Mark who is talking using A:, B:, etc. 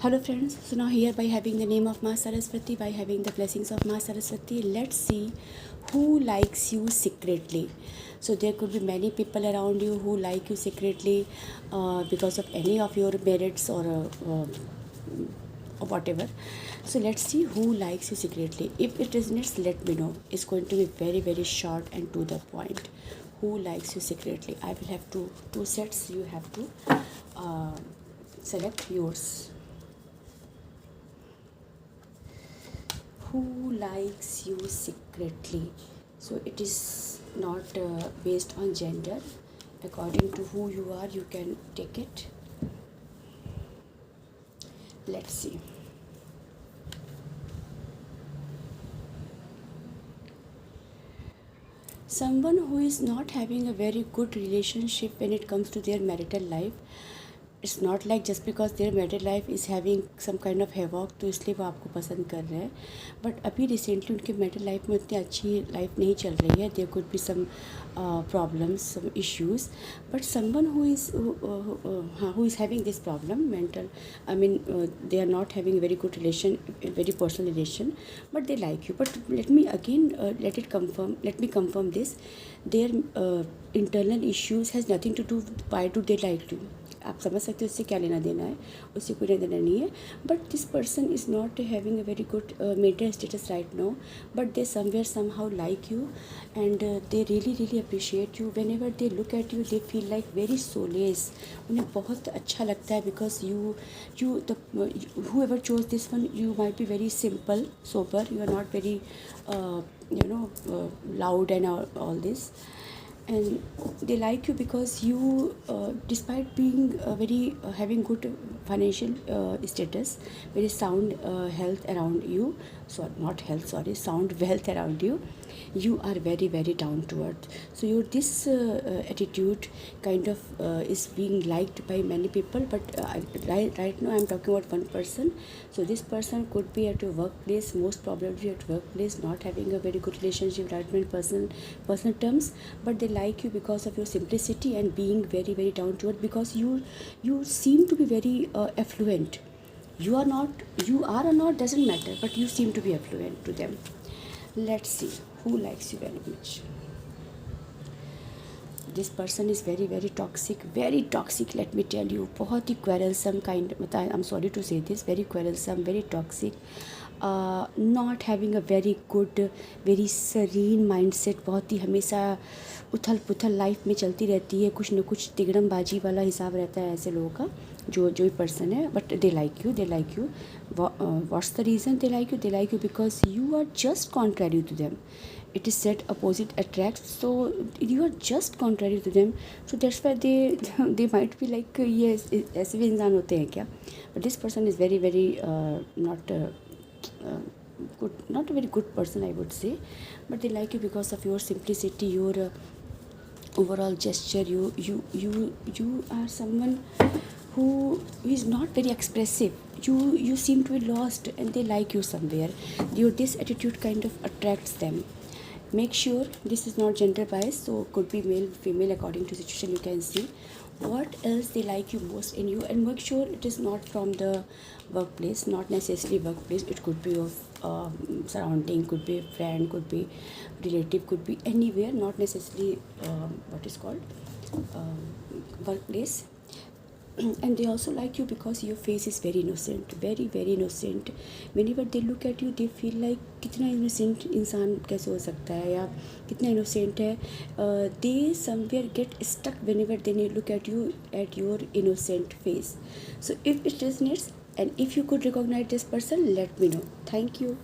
A: Hello friends, so now here by having the name of Ma Saraswati, by having the blessings of Ma Saraswati, let's see who likes you secretly. So there could be many people around you who like you secretly because of any of your merits or whatever. So let's see who likes you secretly. If it resonates, let me know. It's going to be very short and to the point. Who likes you secretly? I will have two sets. You have to select yours. Who likes you secretly? So it is not based on gender. According to who you are, you can take it. Let's see. Someone who is not having a very good relationship when it comes to their marital life. It's not like just because their married life is having some kind of havoc तो इसलिए वो आपको पसंद कर रहे हैं. But अभी recently उनके मैरिड लाइफ में उतनी अच्छी लाइफ नहीं चल रही है. There could be some problems, some issues. But someone who is having this problem mental, I mean they are not having very good relation, very personal relation, but they like you. But let me confirm this. Their internal issues has nothing to do why do they like you. आप समझ सकते हो उससे क्या लेना देना है, उससे कोई लेना देना नहीं है. But this person is not having a very good mental status right now, but they somewhere somehow like you and they really appreciate you. Whenever they look at you they feel like very solace. उन्हें बहुत अच्छा लगता है because you the whoever chose this one, you might be very simple sober, you are not very loud and all this. And they like you because you despite being very having good financial status, very sound health around you, sound wealth around you, you are very down to earth. So your this attitude kind of is being liked by many people. But right now I'm talking about one person. So this person could be at your workplace, most probably at workplace, not having a very good relationship right now in personal terms, but they like you because of your simplicity and being very down to earth, because you seem to be very affluent. You are or not doesn't matter, but you seem to be affluent to them. Let's see who likes you very much. This person is very toxic, let me tell you. बहुत ही quarrelsome kind, I'm sorry to say this, very quarrelsome, very toxic, not having a very good, very serene mindset. बहुत ही हमेशा उथल पुथल life में चलती रहती है, कुछ न कुछ तिगड़मबाजी वाला हिसाब रहता है ऐसे लोगों का, जो पर्सन है. But they like you. What's the reason they like you? Because you are just contrary to them. It is said opposite attracts, so you are just contrary to them, so that's why they might be like yes, ऐसे भी इंसान होते हैं क्या. But this person is very not good, not a very good person I would say. But they like you because of your simplicity, your overall gesture. You are someone who is not very expressive. You seem to be lost and they like you somewhere. This attitude kind of attracts them. Make sure this is not gender biased, so could be male, female, according to situation. You can see what else they like you most in you, and make sure it is not from the workplace, not necessarily workplace. It could be of surrounding, could be a friend, could be relative, could be anywhere, not necessarily what is called workplace. And they also like you because your face is very innocent, very innocent. Whenever they look at you they feel like कितना innocent इंसान कैसे हो सकता है, या कितना innocent है. They somewhere get stuck whenever they look at you, at your innocent face. So if it resonates and if you could recognize this person, let me know. Thank you.